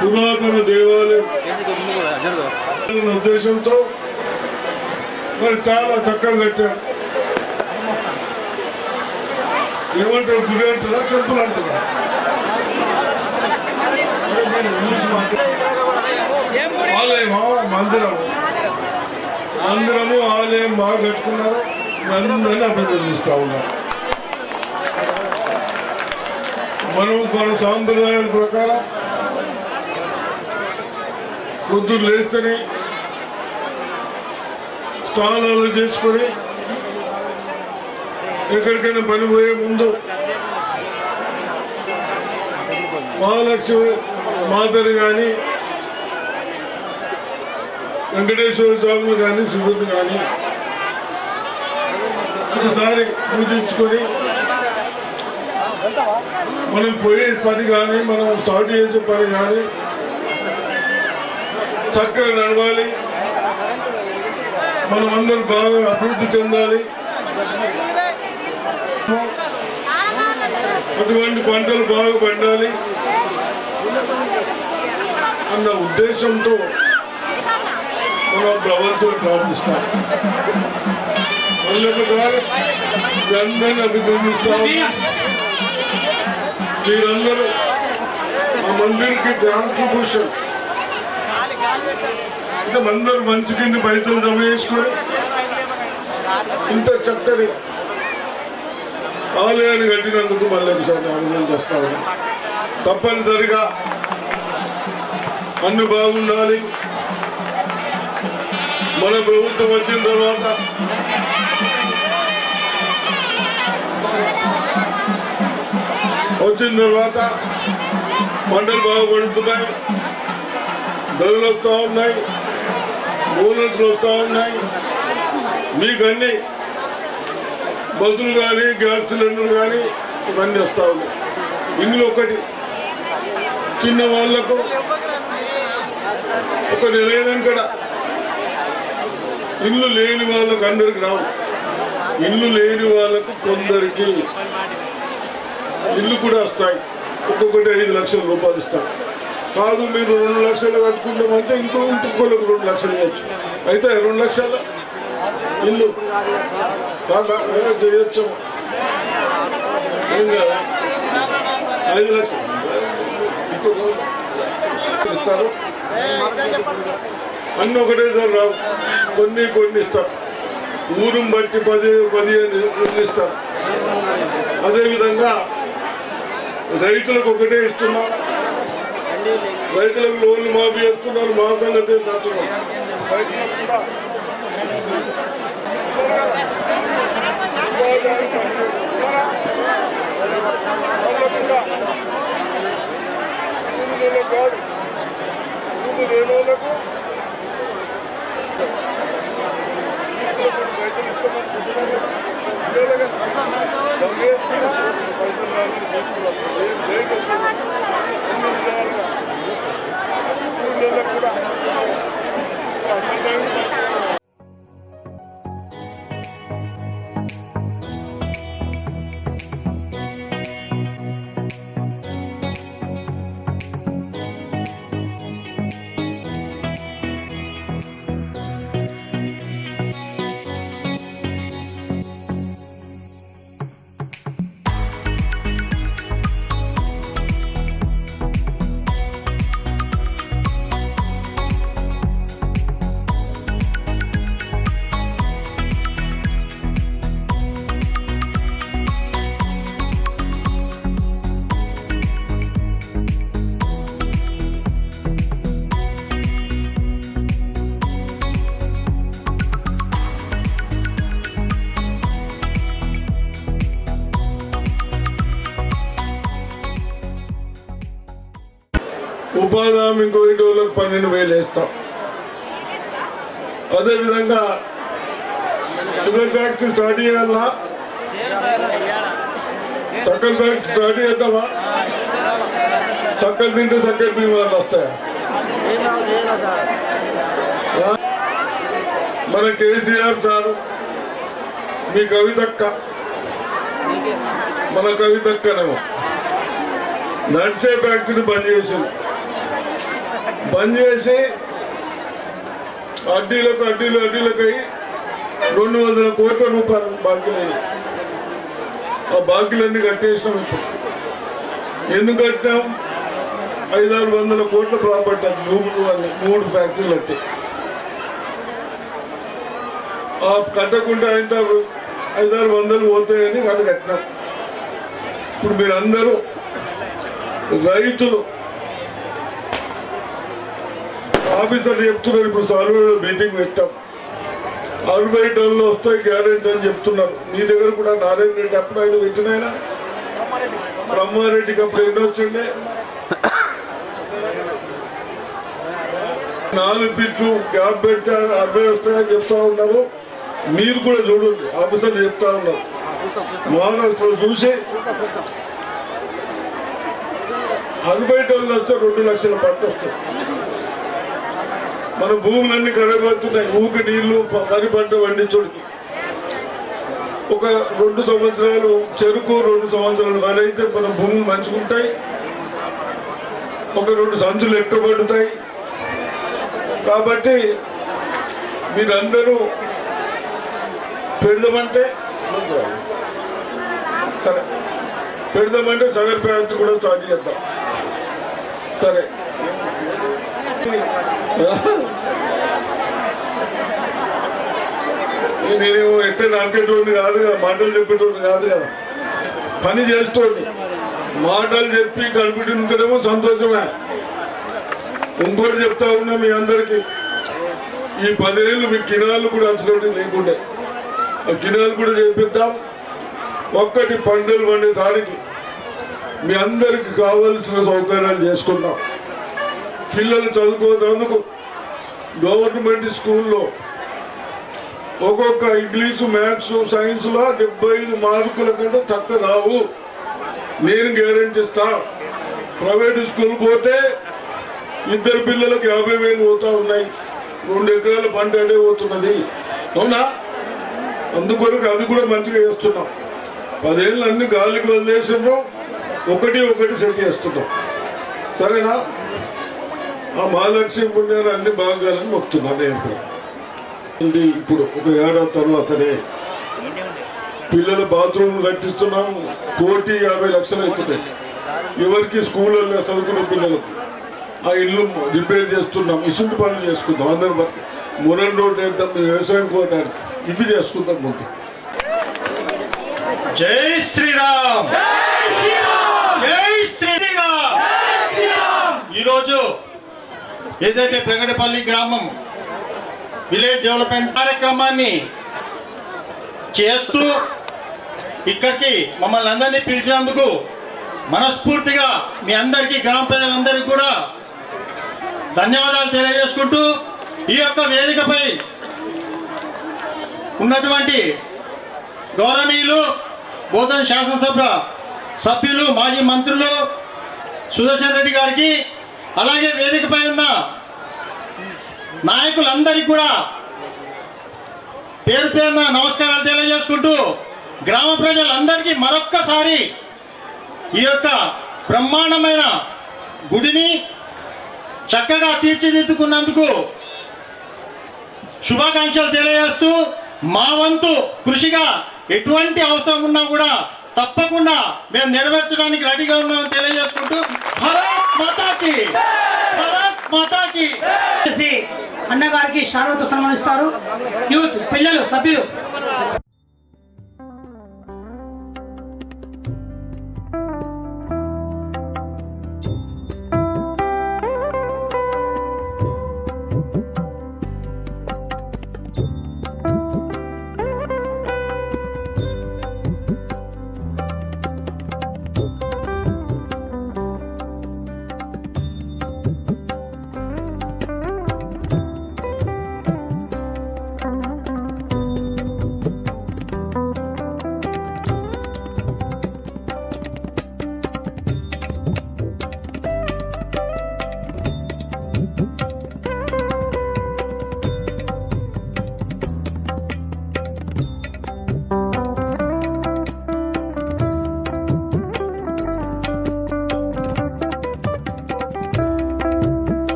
పురాతన దేవాలయం ఉద్దేశంతో మరి చాలా చక్కగా కట్టారు. ఏమంటారు? గుడి అంటారా, టెంపుల్ అంటారా? ఆలయమా, మందిరము ఆలయం బాగా కట్టుకున్నారు. అందరినీ అభినందిస్తా ఉన్నారు. మనం మన సాంప్రదాయాల ప్రకారం పొద్దున్న లేస్తేనే స్నానాలు చేసుకొని ఎక్కడికైనా పని పోయే ముందు మహాలక్ష్మి మాతని కానీ వెంకటేశ్వర స్వామిని కానీ శివుడిని కానీ ఒకసారి పూజించుకొని మనం పోయే పని కానీ మనం స్టార్ట్ చేసే పని కానీ చక్కగా నడవాలి. మనం అందరూ బాగా అభివృద్ధి చెందాలి. అటువంటి పంటలు బాగా పండాలి అన్న ఉద్దేశంతో మనం భగవంతుని ప్రార్థిస్తాం. మళ్ళీ ఒకసారి అందరినీ అభినందిస్తాం. మీరందరూ ఆ మందిర్కి కాంట్రిబ్యూషన్ అంటే అందరూ మంచి కింద పైసలు జమ చేసుకొని ఇంత చక్కని ఆలయాన్ని కట్టినందుకు మళ్ళీ ఒకసారి అభినందిస్తాను. తప్పనిసరిగా అన్ని బాగుండాలి. మన ప్రభుత్వం వచ్చిన తర్వాత పంటలు బాగా పడుతున్నాయి, ధరలు వస్తూ ఉన్నాయి, బోనస్లు వస్తూ ఉన్నాయి. మీకన్నీ బస్సులు కానీ గ్యాస్ సిలిండర్లు కానీ ఇవన్నీ వస్తూ ఉన్నాయి. ఇందులో ఒకటి చిన్న వాళ్లకు ఒకటి లేదనుకడ ఇల్లు లేని వాళ్ళకు అందరికి రావు. ఇల్లు లేని వాళ్ళకు కొందరికి ఇల్లు కూడా వస్తాయి. ఒక్కొక్కటి 5 లక్షల రూపాయలు ఇస్తారు. కాదు మీరు 2 లక్షలు కట్టుకుంటామంటే ఇంకొకరికి 2 లక్షలు ఇవ్వచ్చు. అయితే 2 లక్షల ఇల్లు కాదా చేయొచ్చు. ఏం కదా 5 లక్షలు ఇస్తారు. అన్నీ ఒకటేసారి రావు. కొన్ని ఇస్తారు. ఊరుని బట్టి 10-15 ఇస్తారు. అదేవిధంగా రైతులకు ఒకటే ఇస్తున్నారు. రైతులకు లోన్లు మాఫీ చేస్తున్నారు. మా సంగతి నచ్చున్నాం. ఉపాధి హామీ కోయటోళ్ళకి 12,000 వేస్తాం. అదేవిధంగా షుగర్ ఫ్యాక్టరీ స్టార్ట్ చేయాలా? చక్కెర ఫ్యాక్టరీ స్టార్ట్ చేద్దామా? చక్కెర తింటే చక్కెర బీమార్లు వస్తాయా? మన కేసీఆర్ సార్ మీ కవితక్క మన కవితక్కనేమో నడిచే ఫ్యాక్టరీ బంద్ చేసింది. పనిచేసి అడ్డీలకై 200 కోట్ల రూపాయలు బాకీలు. ఆ బాకీలన్నీ కట్టేసినాం. ఇప్పుడు ఎందుకు కట్టాం? 500-600 కోట్ల ప్రాపర్టీ భూములు అన్ని 3 ఫ్యాక్టరీలు కట్టాయి. ఆ కట్టకుండా ఇంత 500-600 పోతాయని అది కట్టినాం. ఇప్పుడు మీరందరూ రైతులు ఆఫీసర్లు చెప్తున్నారు. ఇప్పుడు సాల్వేలో మీటింగ్ పెట్టాం. 60 టన్నులు వస్తాయి గ్యారెంటీ అని చెప్తున్నారు. మీ దగ్గర కూడా నారాయణ రెడ్డి అప్పుడు ఆయన పెట్టినాయన బ్రహ్మారెడ్డికి అప్పుడు ఎన్నో వచ్చిండే 4 ఫీట్లు గ్యాప్ పెడితే 60 వస్తాయని చెప్తా ఉన్నారు. మీరు కూడా చూడండి, ఆఫీసర్లు చెప్తా ఉన్నారు. మహారాష్ట్రలో చూసి 60 టన్నులు వస్తే 2 లక్షల పంట వస్తుంది. మన భూములన్నీ ఖరాబ్ అవుతున్నాయి. ఊకి నీళ్లు వరి పంట పండించోడికి ఒక 2 సంవత్సరాలు చెరుకు, 2 సంవత్సరాలు వరి అయితే మన భూములు మంచిగా ఉంటాయి. ఒక 2 సంచులు ఎక్కువ పడుతాయి. కాబట్టి మీరందరూ పెడదామంటే సరే, పెడదామంటే సగర్ ఫ్యాక్టరీ కూడా స్టార్ట్ చేద్దాం. సరే, నేను ఎక్కడ నాకేటోడిని కాదు కదా, మాటలు చెప్పేటోడిని కాదు కదా, పని చేస్తోంది. మాటలు చెప్పి కనిపించుకుంటేనేమో సంతోషమే. ఇంకోటి చెప్తా ఉన్నా మీ అందరికీ, ఈ 10 ఏళ్ళు మీ కినాలు కూడా అసలు లేకుండే. ఆ కినాలు కూడా చేపిద్దాం. ఒక్కటి పంటలు పండే దానికి మీ అందరికి కావలసిన సౌకర్యాలు చేసుకుందాం. పిల్లలు చదువుకోనందుకు గవర్నమెంట్ స్కూల్లో ఒక్కొక్క ఇంగ్లీషు, మ్యాథ్స్, సైన్స్లో 75 మార్కుల కంటే తక్కువ రావు. నేను గ్యారెంటీ ఇస్తా. ప్రైవేట్ స్కూల్ పోతే 2 పిల్లలకు 50,000 పోతా ఉన్నాయి. 2 ఎకరాల పంట అడే పోతున్నది. అవునా? అందుకొరకు అది కూడా మంచిగా చేస్తున్నాం. 10 ఏళ్ళు అన్ని గాలికి వదిలేసినాం. ఒకటి సెట్ చేస్తున్నాం. సరేనా? ఆ మహాలక్ష్మి పుణ్యాన్ని అన్ని భాగాలను మొక్కుతున్నాను. నేను ఇప్పుడు ఒక ఏడాది తర్వాతనే పిల్లల బాత్రూమ్ కట్టిస్తున్నాం. 1,50,00,000 అవుతున్నాయి. ఎవరికి స్కూళ్ళల్లో చదువుకున్న పిల్లలకు ఆ ఇల్లు రిపేర్ చేస్తున్నాం. ఇసుంటి పనులు చేసుకుందాం. అందరూ మురన్ రోడ్ వేద్దాం, వ్యవసాయం కోటానికి ఇవి చేసుకుందాం. ముందు జై శ్రీరామ్, జై శ్రీరామ్. ఈరోజు ఏదైతే పెగడపల్లి గ్రామం విలేజ్ డెవలప్మెంట్ కార్యక్రమాన్ని చేస్తూ ఇక్కడికి మమ్మల్ని అందరినీ పిలిచినందుకు మనస్ఫూర్తిగా మీ అందరికీ, గ్రామ ప్రజలందరికీ కూడా ధన్యవాదాలు తెలియజేసుకుంటూ, ఈ యొక్క వేదికపై ఉన్నటువంటి గౌరవనీయులు బోధన శాసనసభ సభ్యులు, మాజీ మంత్రులు సుదర్శన్ రెడ్డి గారికి, అలాగే వేదికపై ఉన్న నాయకులందరికీ కూడా పేరు పేరున నమస్కారాలు తెలియజేసుకుంటూ, గ్రామ ప్రజలందరికీ మరొక్కసారి ఈ యొక్క బ్రహ్మాండమైన గుడిని చక్కగా తీర్చిదిద్దుకున్నందుకు శుభాకాంక్షలు తెలియజేస్తూ, మా వంతు కృషిగా ఎటువంటి అవసరం ఉన్నా కూడా తప్పకుండా మేము నెరవేర్చడానికి రెడీగా ఉన్నామని తెలియజేసుకుంటూ, భారత్ మాతాకి, భారత్ మాతాకి. అన్నగారికి శాలువాతో సన్మానిస్తారు యూత్ పిల్లలు సభ్యులు.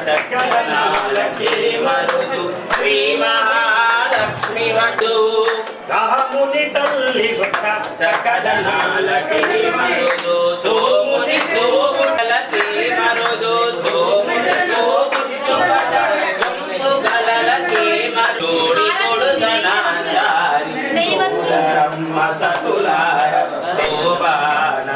చక్కనాలకే మరుదు శ్రీ మహాలక్ష్మి వటు కాముని తల్లి వట చక్కదనాలకే మరుదు సోముని తోగులకే మరుదు సోముని తోగులకే మరుడి కొడుదనారి సతులార శోభాన